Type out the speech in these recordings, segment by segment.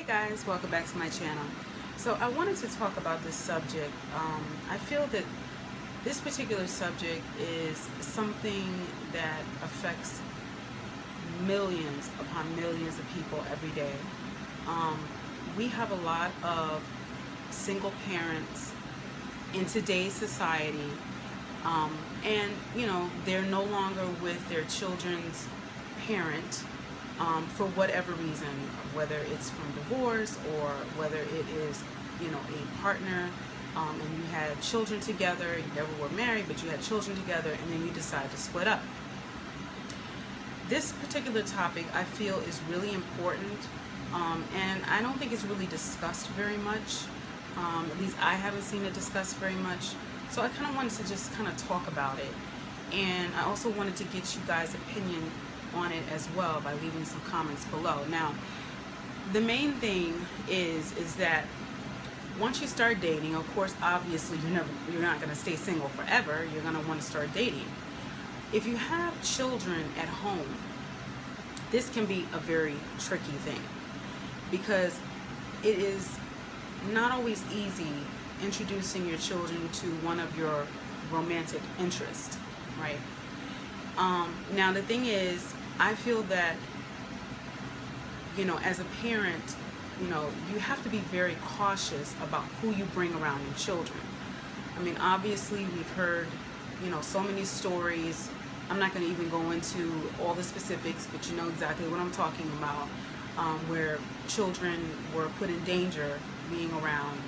Guys, welcome back to my channel. So I wanted to talk about this subject. I feel that this particular subject is something that affects millions upon millions of people every day. We have a lot of single parents in today's society, and they're no longer with their children's parent for whatever reason, whether it's from divorce or whether it is a partner, and you had children together, you never were married but you had children together, and then you decide to split up. This particular topic I feel is really important, and I don't think it's really discussed very much. At least I haven't seen it discussed very much. So I kind of wanted to just kind of talk about it, and I also wanted to get you guys' opinion on it as well by leaving some comments below. Now, the main thing is that once you start dating, of course, obviously you're not going to stay single forever. You're going to want to start dating. If you have children at home, this can be a very tricky thing, because it is not always easy introducing your children to one of your romantic interests, right? Now the thing is, I feel that as a parent, you have to be very cautious about who you bring around your children. I mean, obviously we've heard so many stories. I'm not going to even go into all the specifics, but you know exactly what I'm talking about, where children were put in danger being around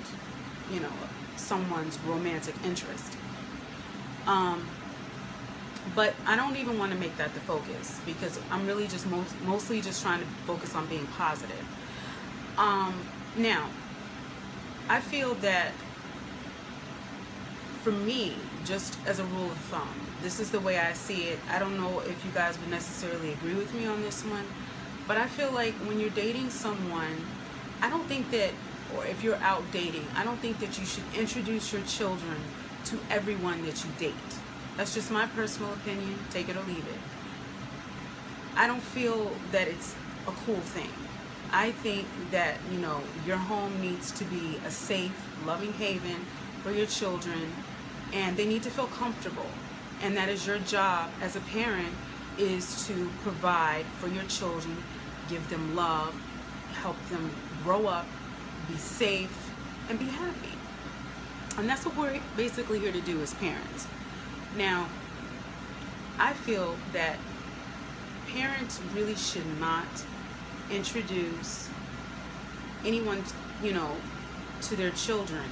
someone's romantic interest. But I don't even want to make that the focus, because I'm really just mostly just trying to focus on being positive. Now, I feel that for me, just as a rule of thumb, this is the way I see it. I don't know if you guys would necessarily agree with me on this one, but I feel like when you're dating someone, I don't think that, or if you're out dating, I don't think that you should introduce your children to everyone that you date. That's just my personal opinion. Take it or leave it. I don't feel that it's a cool thing. I think that, your home needs to be a safe, loving haven for your children, and they need to feel comfortable. And that is your job as a parent, is to provide for your children, give them love, help them grow up, be safe, and be happy. And that's what we're basically here to do as parents. Now, I feel that parents really should not introduce anyone, to their children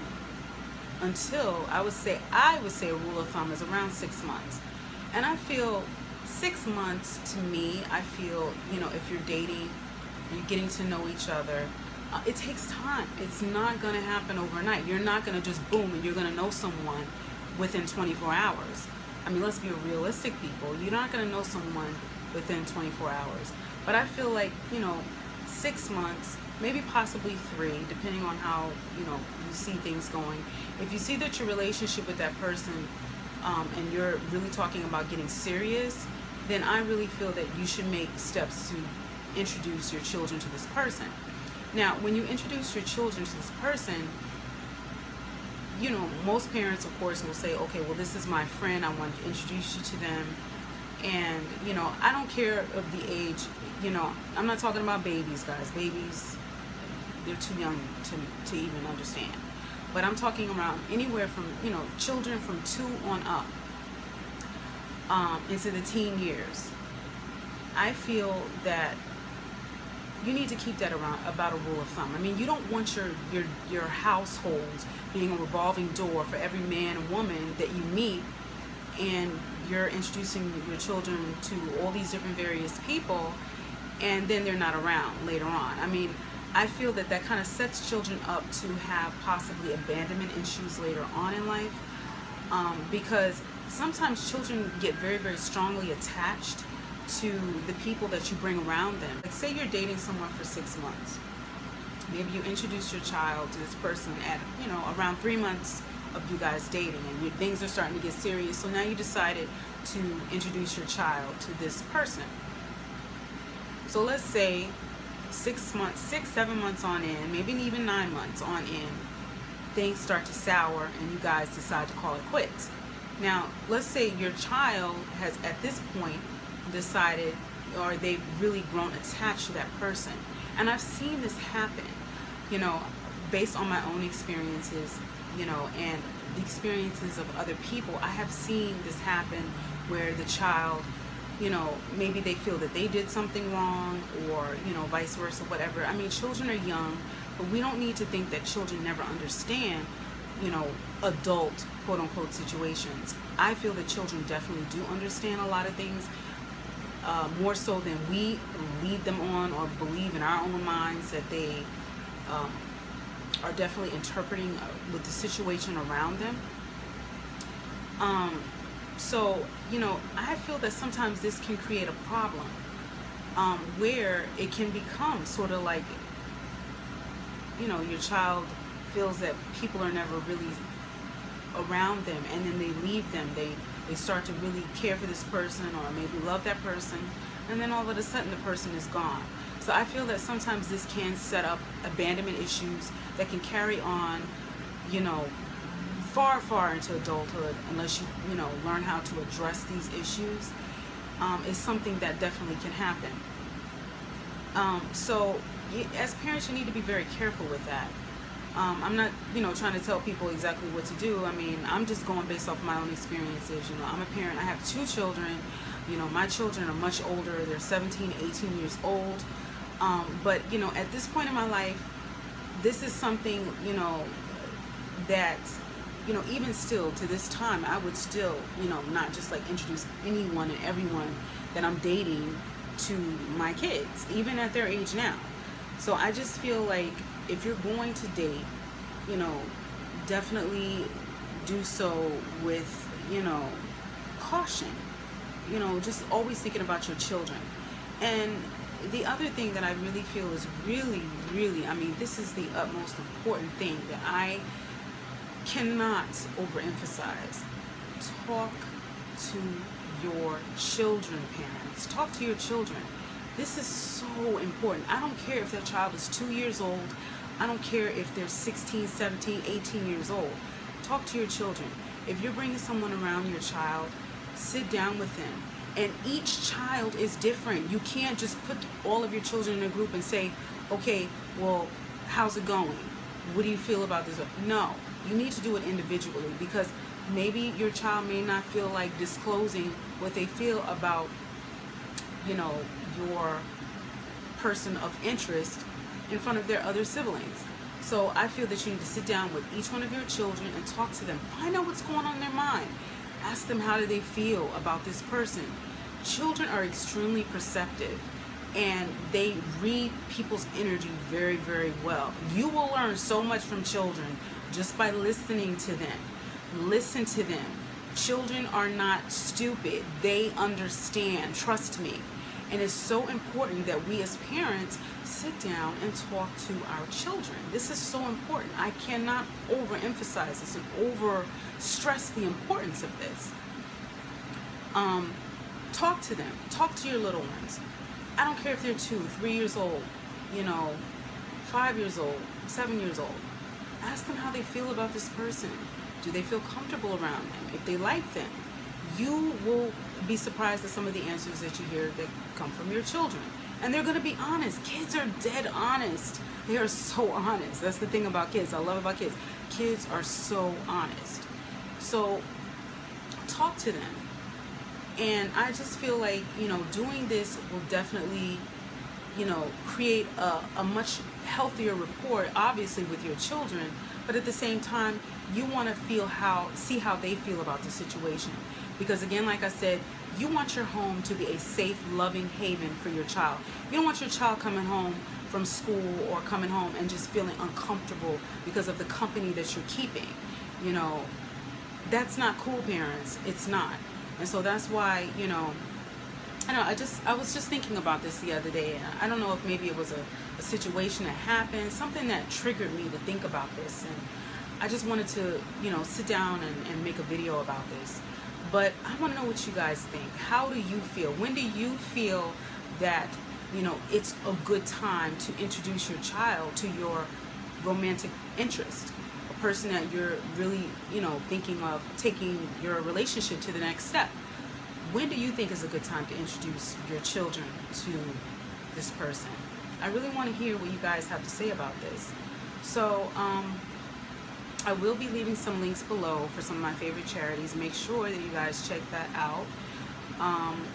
until, I would say a rule of thumb is around 6 months. And I feel 6 months, to me, I feel, if you're dating, you're getting to know each other, it takes time. It's not going to happen overnight. You're not going to just boom and you're going to know someone within 24 hours. I mean, let's be realistic, people. You're not going to know someone within 24 hours. But I feel like, 6 months, maybe possibly 3, depending on how, you see things going. If you see that your relationship with that person, and you're really talking about getting serious, then I really feel that you should make steps to introduce your children to this person. Now, when you introduce your children to this person, most parents, of course, will say, okay, well, this is my friend, I want to introduce you to them. And, I don't care of the age, I'm not talking about babies, guys. Babies, they're too young to even understand. But I'm talking around anywhere from, children from 2 on up, into the teen years. I feel that you need to keep that around, about a rule of thumb. I mean, you don't want your household being a revolving door for every man and woman that you meet, and you're introducing your children to all these different various people, and then they're not around later on. I mean, I feel that kind of sets children up to have possibly abandonment issues later on in life, because sometimes children get very, very strongly attached to the people that you bring around them. Like, say you're dating someone for 6 months. Maybe you introduce your child to this person at, around 3 months of you guys dating, and things are starting to get serious. So now you decided to introduce your child to this person. So let's say 7 months on in, maybe even 9 months on in, things start to sour and you guys decide to call it quits. Now, let's say your child has at this point decided, or they've really grown attached to that person. And I've seen this happen, based on my own experiences, and the experiences of other people. I have seen this happen where the child, maybe they feel that they did something wrong, or, vice versa, whatever. I mean, children are young, but we don't need to think that children never understand, adult, quote unquote, situations. I feel that children definitely do understand a lot of things, more so than we lead them on or believe in our own minds that they are definitely interpreting with the situation around them. So, I feel that sometimes this can create a problem, where it can become sort of like, your child feels that people are never really around them, and then they leave them. They start to really care for this person, or maybe love that person, and then all of a sudden the person is gone. So I feel that sometimes this can set up abandonment issues that can carry on, far into adulthood, unless you learn how to address these issues. Is something that definitely can happen. So as parents, you need to be very careful with that. I'm not, trying to tell people exactly what to do. I mean, I'm just going based off my own experiences. I'm a parent. I have 2 children. My children are much older. They're 17, 18 years old. But, at this point in my life, this is something, that, even still to this time, I would still, not just like introduce anyone and everyone that I'm dating to my kids, even at their age now. So I just feel like if you're going to date, definitely do so with, caution, just always thinking about your children. And the other thing that I really feel is really, this is the utmost important thing that I cannot overemphasize. Talk to your children, parents. Talk to your children. This is so important. I don't care if that child is 2 years old. I don't care if they're 16, 17, 18 years old. Talk to your children. If you're bringing someone around your child, sit down with them. And each child is different. You can't just put all of your children in a group and say, okay, well, how's it going? What do you feel about this? No, you need to do it individually, because maybe your child may not feel like disclosing what they feel about, your person of interest in front of their other siblings. So I feel that you need to sit down with each one of your children and talk to them. Find out what's going on in their mind. Ask them, how do they feel about this person? Children are extremely perceptive, and they read people's energy very, very well. You will learn so much from children just by listening to them. Listen to them. Children are not stupid. They understand. Trust me. And it's so important that we as parents sit down and talk to our children. This is so important. I cannot overemphasize this and over stress the importance of this. Talk to them. Talk to your little ones. I don't care if they're 2, 3 years old, 5 years old, 7 years old. Ask them how they feel about this person. Do they feel comfortable around them? If they like them, you will be surprised at some of the answers that you hear that come from your children. And they're going to be honest. Kids are dead honest. They are so honest. That's the thing about kids. I love about kids. Kids are so honest. So talk to them. And I just feel like, doing this will definitely, create a much healthier rapport, obviously, with your children. But at the same time, you want to see how they feel about the situation. Because again, like I said, you want your home to be a safe, loving haven for your child. You don't want your child coming home from school or coming home and just feeling uncomfortable because of the company that you're keeping. That's not cool, parents. It's not. And so that's why, I was just thinking about this the other day. I don't know if maybe it was a situation that happened, something that triggered me to think about this. And I just wanted to, sit down and make a video about this. But I want to know what you guys think. How do you feel? When do you feel that you know, it's a good time to introduce your child to your romantic interest, a person that you're really, you know, thinking of taking your relationship to the next step. When do you think is a good time to introduce your children to this person? I really want to hear what you guys have to say about this. So I will be leaving some links below for some of my favorite charities. Make sure that you guys check that out.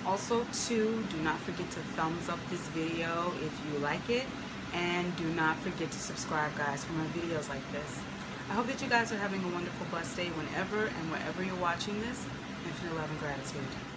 Also too, do not forget to thumbs up this video if you like it, and do not forget to subscribe, guys, for more videos like this. I hope that you guys are having a wonderful, blessed day whenever and wherever you're watching this. Infinite love and gratitude.